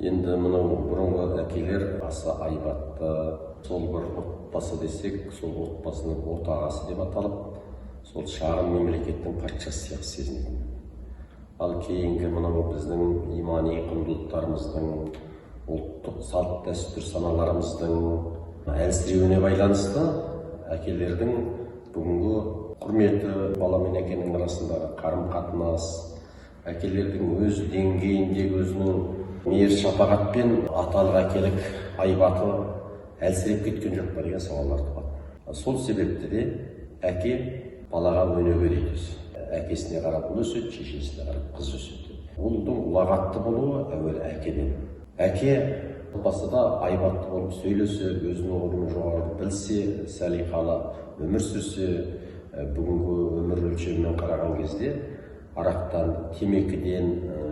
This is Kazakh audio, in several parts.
Енді мынау бұрынғы әкелер аса айбатты, сол бір отбасы десек, сол отбасының отағасы деп аталып, сол шағын мемлекеттің патшасы сияқты сезінетін. Ал кейінгі мынау біздің имани құндылықтарымыздың, ұлттық салт дәстүр саналарымыздың әлсіреуіне байланысты әкелердің бүгінгі құрметі, бала мен әкенің арасындағы қарым-қатынас, әкелердің өз деңгейіндегі өзінің мейір шапағатпен аталық әкелік айбаты әлсіреп кеткен жоқ па деген сауалдар туады. Сол себепті де әке балаға өнеге дейді. Әкесіне қарап ұл өседі, шешесіне қарап қыз өседі. Ұлдың ұлағатты болуы әуелі әкеден. Әке отбасыда айбатты болып сөйлесе, өзінің орнын жоғары білсе, салиқалы өмір сүрсе, бүгінгі өмір өлшемімен қараған кезде арақтан, темекіден,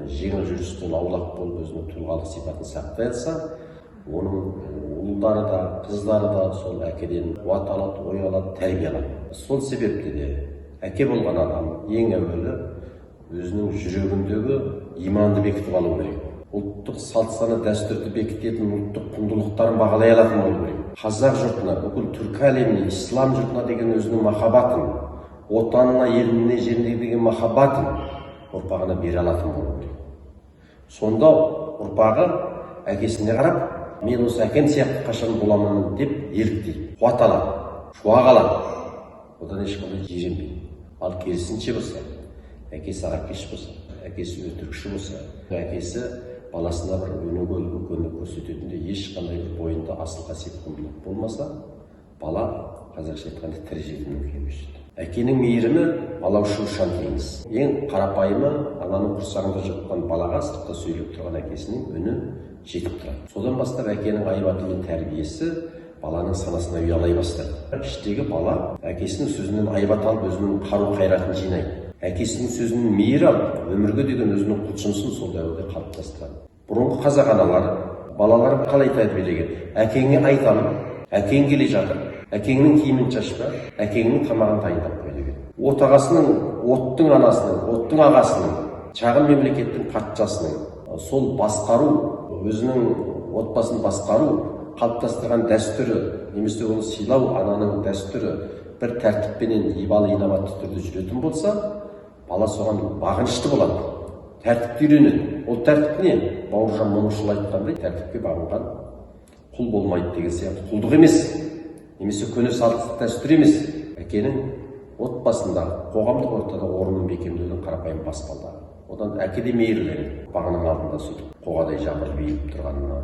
жеңіл жүрістен аулақ болып өзінің тұлғалық сипатын сақтай алса, оның ұлдары да, қыздары да сол әкеден қуат алады, ой алады, тәрбие алады. Сол себепті де әке болған адам ең әуелі өзінің жүрегіндегі иманды бекітіп алу керек. Ұлттық салт сана дәстүрді бекітетін ұлттық құндылықтарын бағалай алатын болу керек. Қазақ жұртына, бүкіл түркі әлеміне, ислам жұртына деген өзінің махаббатын, отанына, еліне, жеріне деген махаббатын ұрпағына бере алатын болу керек. Сонда ұрпағы әкесіне қарап, мен осы әкем сияқты қашан боламын деп еліктейді, қуат алады, шуақ алады. Одан ешқандай жиренбейді. Ал керісінше болса, әкесі арақкеш болса, әкесі өтірікші болса, әкесі баласына бір өнеге көмек көрсететінде ешқандай бойында асыл қасиет құндылық болмаса, бала қазақша айтқанда тірі жетімнің күйіне өседі. Әкенің мейірімі бала үшін ұшан теңіз. Ең қарапайымы ананың құрсағында жатқан балаға сыртта сөйлеп тұрған әкесінің үні жетіп тұрады. Содан бастап әкенің айбаты мен тәрбиесі баланың санасына ұялай бастады. Іштегі бала әкесінің сөзінен айбат алып өзінің қару-қайратын жинайды. Әкесінің сөзінен мейір алып, өмірге деген өзінің құлшынысын сол дәуірде қалыптастырады. Бұрынғы қазақ аналары балаларын қалай тәрбиелеген? Әкеңе айтамын, әкең келе жатыр, әкеңнің киімін шашпа, әкеңнің тамағын дайындап қой деген. Отағасының, оттың анасының, оттың ағасының, шағын мемлекеттің патшасының сол басқару, өзінің отбасын басқару қалыптастырған дәстүрі, немесе оны сыйлау ананың дәстүрі бір тәртіппенен ибалы инабатты түрде жүретін болса, бала соған бағынышты болады, тәртіпті үйренеді. Ол тәртіп не? Бауыржан Момышұлы айтқандай, тәртіпке бағынған құл болмайды деген сияқты. Құлдық емес, немесе көне салт дәстүр емес. Әкенің отбасындағы, қоғамдық ортада орнын бекемдеудің қарапайым баспалдағы. Одан әке де мейірленеді, бағаның алдында сөйтіп қоғадай жабырып биіліп тұрғанына.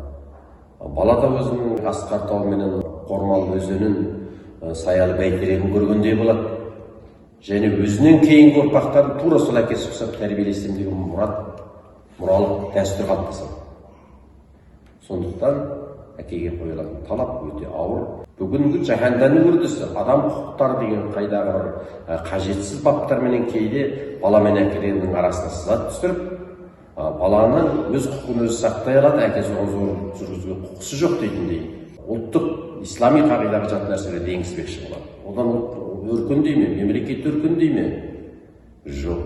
Бала да өзінің асқар тауыменен Қормал өзенін саялы бәйтерегін көргендей болады. Және өзінен кейінгі ұрпақтарын тура сол әкесі ұқсап тәрбиелесем деген мұралық дәстүр қалыптасады. Сондықтан әкеге қойылатын талап өте ауыр. Бүгінгі жаһандану үрдісі, адам құқықтары деген қайдағы бір қажетсіз баптарменен кейде бала мен әкелердің арасына сызат түсіріп, баланы өз құқығын өзі сақтай алады, әкесі оған зорлық жүргізуге құқысы жоқ дейтіндей ұлттық ислами қағидаға жат нәрселерді енгізбекші болады. Одан өркендей ме, мемлекет өркендей ме? Жоқ.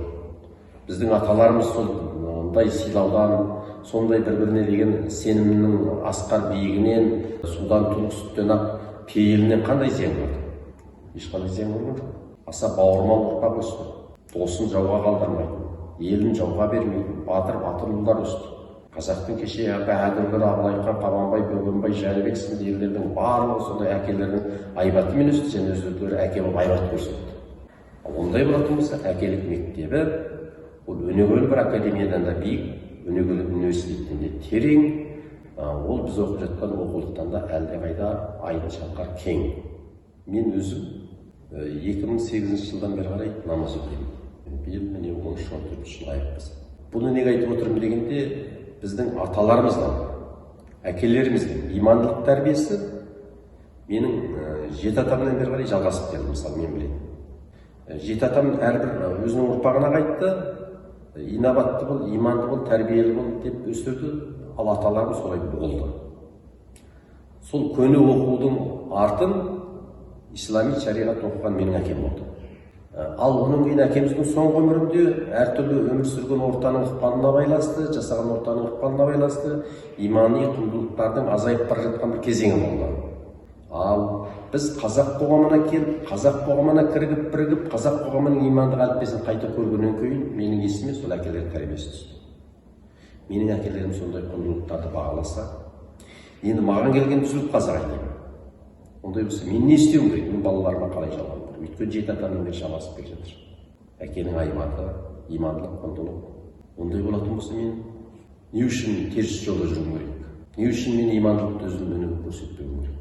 Біздің аталарымыз сондай сыйлаудан, сондай бір-біріне деген сенімнің асқар биігінен, судан туық сүттен ақ пейілінен қандай зиян көрді? Ешқандай зиян көрген жоқ. Аса бауырмал ұрпақ өсті. Досын жауға қалдырмайтын, елін жауға бермейтін, батыр ұлдар өсті. Қазақтың кеше бәдірлер, Абылай хан, Қабанбай, Бөгенбай, Жәнібек сынды ерлердің барлығы сондай әкелердің айбатымен өсті, және өздері әке болып айбат көрсетті. Ондай болатын болса, әкелік мектебі ол өнегелі бір академиядан да биік, өнегелі университеттен де терең, ол біз оқып жатқан оқулықтан да әлдеқайда айдын шалқар кең. Мен өзім 2008 жылдан бері қарай намаз оқимын. Биыл міне 13-14 жыл аяқ. Бұны неге айтып отырмын дегенде, біздің аталарымыздан, әкелеріміздің имандылық тәрбиесі менің жеті атамнан бері қарай жалғасып келді. Мысалы, мен білемін. Жеті атам әрбір өзінің ұрпағына қайтты, инабатты бол, иманды бол, тәрбиелі бол деп өсірді, ал аталарым солай болды. Сол көне оқудың артын ислами шариғат оқыған менің әкем болды. Ал оның кейін әкеміздің соңғы өмірінде әртүрлі өмір сүрген ортаның ықпалына байланысты, жасаған ортаның ықпалына байланысты имани құндылықтардың азайып бара жатқан бір кезеңі болды. Ал біз қазақ қоғамына келіп, қазақ қоғамына бірігіп, қазақ қоғамының имандық әліппесін қайта көргеннен кейін менің есіме сол әкелер тәрбиесі түсті. Менің әкелерім сондай құндылықтарды бағаласа, енді маған келген түзіліп қазақ айтайын. Ондай болса, мен не істеуім керек? Мен балаларыма қалай жалғам? Өйткені жеті атамның бері шамасы келе жатыр. Әкенің айбаты, имандылық, құндылық. Ондай болатын болса, мен не үшін теріс жолда жүруім керек? Не үшін мен имандылықты өзімнің өнеге көрсетпеуім керек?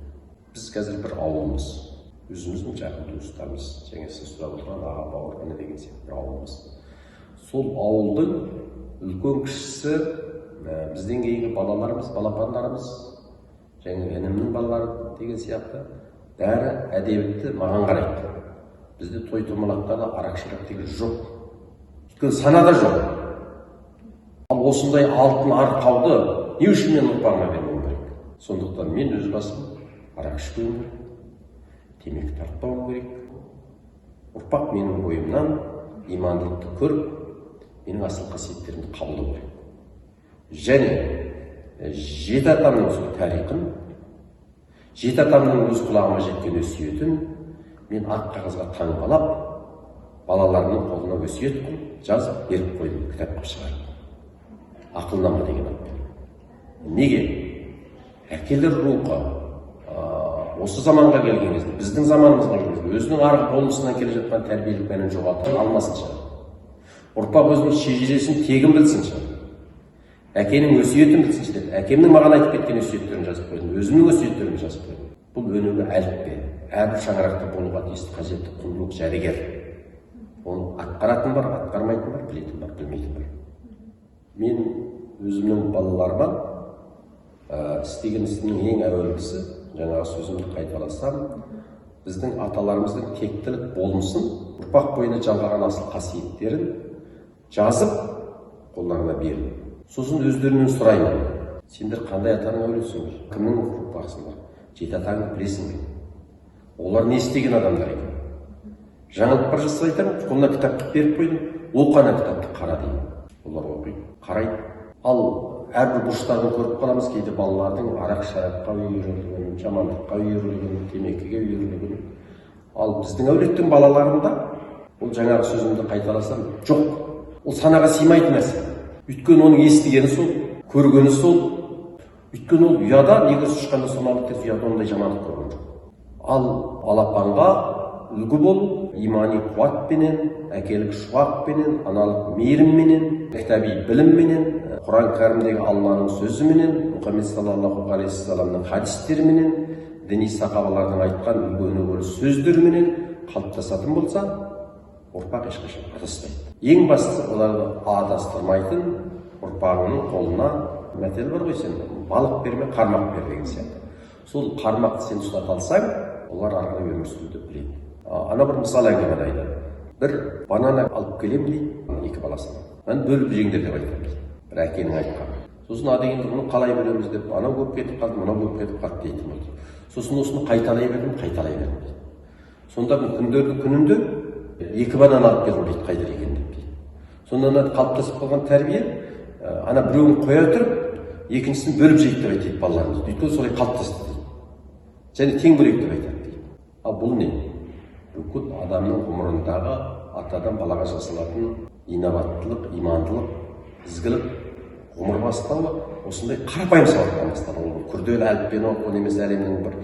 Біз қазір бір ауылмыз, өзіміздің жақын туыстарымыз, және сіз сұрап отырған аға, бауыр, іні деген сияқты бір ауылмыз. Сол ауылдың үлкен кішісі, бізден кейінгі балаларымыз, балапандарымыз, және інімнің балалары деген сияқты бәрі әдебиетті маған қарайды. Бізде той томалақтарда арақ-шарап деген жоқ. Өйткені санада жоқ. Ал осындай алтын арқауды не үшін мен ұрпағыма бермеуім керек? Сондықтан мен өз басым арақ ішпеуім керек, темекі тартпауым керек. Ұрпақ менің бойымнан имандылықты көріп, менің асыл қасиеттерімді қабылдау керек. Және жеті атамның сол тарихын, жеті атамның өз құлағыма жеткен өсиетін мен ақ қағазға таңбалап, балаларымның қолына өсиет қылып, жазып, беріп қойдым, кітап қылып шығардым. Ақылнама деген атпен. Неге? Әкелер рухы осы заманға келген кезде, біздің заманымызға келген кезде, өзінің арғы болмысынан келе жатқан тәрбиелік мәнін жоғалтып алмасынша, ұрпақ өзінің шежіресін тегін білсінші, әкенің өсиетін білсінші деп, әкемнің маған айтып кеткен өсиеттерін жазып қойдым, өзімнің өсиеттерімді жазып қойдым. Бұл өнеге әліппе, әрбір шаңырақта болуға тиісті қажетті құндылық жәдігер. Оны атқаратын бар, атқармайтын бар, білетін бар, білмейтін бар. Мен өзімнің балаларыма істеген істің ең әуелгісі, жаңағы сөзімді қайталасам, біздің аталарымыздың тектілік болмысын, ұрпақ бойына жалғаған асыл қасиеттерін жазып, қолдарына бердім. Сосын өздерінен сұраймын, сендер қандай атаның әулетісіңдер? Кімнің ұрпағысыңдар? Жеті атаңды білесің бе? Олар не істеген адамдар екен? Жаңалық бар жасап айтамын, қолына кітапты беріп қойдым, оқана кітапты қара деймін. Олар оқиды, қарайды. Ал әрбір бұрыштарын көріп қаламыз, кейде балалардың арақ-шарапқа үйірілгенін, жамандыққа үйірілгенін, темекіге үйірілгенін. Ал біздің әулеттің балаларында, ол жаңағы сөзімді қайталасам, жоқ. Ол санаға сыймайтын нәрсе. Өйткені оның естігені сол, көргені сол. Өйткені ол ұяда, негіз ұшқанда соналық тез ұяда ондай жамандық көрген жоқ. Ал балапанға үлгі бол, имани қуатпенен, әкелік шуақпенен, аналық мейірімменен, кітаби білімменен, Құран кәрімдегі Алланың сөзіменен, Мұхаммед саллаллаху алейхи вассаламның хадистеріменен, діни сахабалардың айтқан үлгі-өнегелі сөздеріменен қалыптасатын болса, ұрпақ ешқашан адаспайды. Ең бастысы оларды адастырмайтын ұрпағының қолына мәтел бар ғой, сен балық берме, қармақ бер деген сияқты. Сол қармақты сен ұстата алсаң, олар арқылы өмір сүруді біледі. Ана бір мысал әңгімені айтады. Бір банана алып келем дейді екі баласына. Мен бөліп жеңдер деп айтамын дейді. Бір әкенің айтқаны. Сосын дегенде мұны қалай бөлеміз деп, анау көп кетіп қалды, мынау көп кетіп қалды дейтін болды. Сосын осыны қайталай бердім дейді. Сонда күндердің күнінде екі банана алып келдім дейді, қайда екен деп дейді. Сонда қалыптасып қалған тәрбие, ана біреуін қоя тұрып, екіншісін бөліп жейді деп айтады балаларымыз. Өйткені солай қалыптасты дейді. Және тең бөлек деп айтады дейді. Ал бұл не? Бүкіл адамның ғұмырындағы атадан балаға жасалатын инабаттылық, имандылық, ізгілік, ғұмыр бастауы осындай қарапайым сабақтан басталады. Ол күрделі әліппені оқу немесе әлемнің бір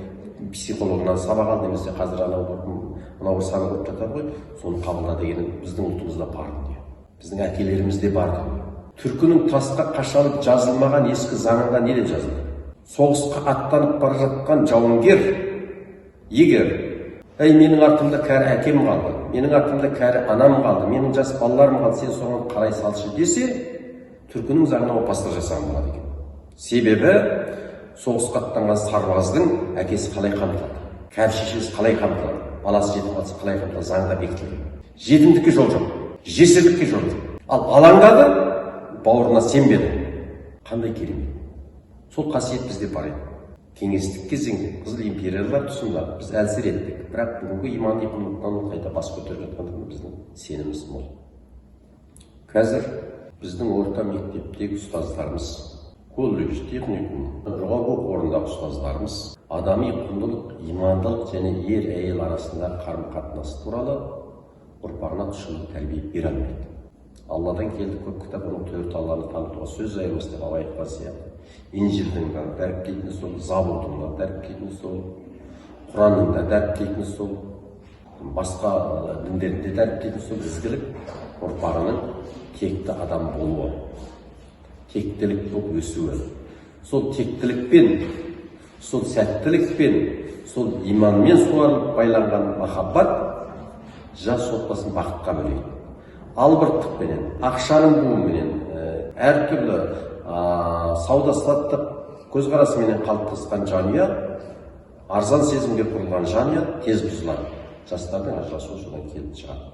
психологынан сабақ ал немесе қазір мынау бір сабақ оқып жатады ғой, соны қабылда дегені біздің ұлтымызда бар дүние. Біздің әкелерімізде бар дүние. Түркінің тасқа қашалып жазылмаған ескі заңында не деп жазылды? Соғысқа аттанып бара жатқан жауынгер, егер менің артымда кәрі әкем қалды, менің артымда кәрі анам қалды, менің жас балаларым қалды, сен соған қарай салшы десе, түркінің заңына опасыздық жасаған болады екен. Себебі соғысқа аттанған сарбаздың әкесі қалай қамтылады, кәрі шешесі қалай қамтылады, баласы жетім қалса қалай қамтылады, заңда бекітілген. Жетімдікке жол жоқ, жесірлікке жол жоқ. Ал алаңдады, бауырына сенбеді. Қандай керемет. Сол қасиет бізде бар еді. кеңестік кезең қызыл империялар тұсында біз әлсіреттік, бірақ бүгінгі имани құндылықтан қайта бас көтеріп жатқандығына біздің сеніміміз мол. Қазір біздің орта мектептегі ұстаздарымыз, колледж, техникум, жоғарғы оқу орнындағы ұстаздарымыз адами құндылық, имандылық және ер-әйел арасындағы қарым-қатынас туралы ұрпағына тұшымды тәрбие бере алмайды. Алладан келді көп кітап, оның 4 Алланы танытуға сөз айырмас деп Абай айтқан сияқты. Инжилдің да дәріптейтіні сол, Забурдың да дәріптейтіні сол, Құранның да дәріптейтіні сол, басқа діндердің де дәріптейтіні сол, ізгілік ұрпағының текті адам болуы, тектілік болып өсуі. Сол тектілікпен, сол сәттілікпен, сол иманмен суарылып байланған махаббат жас отбасын бақытқа бөлейді. Албырттықпенен, ақшаның буымен, әртүрлі сауда-саттық көзқарасымен қалыптасқан жанұя, арзан сезімге құрылған жанұя тез бұзылады. Жастардың ажырасуы содан келіп шығады.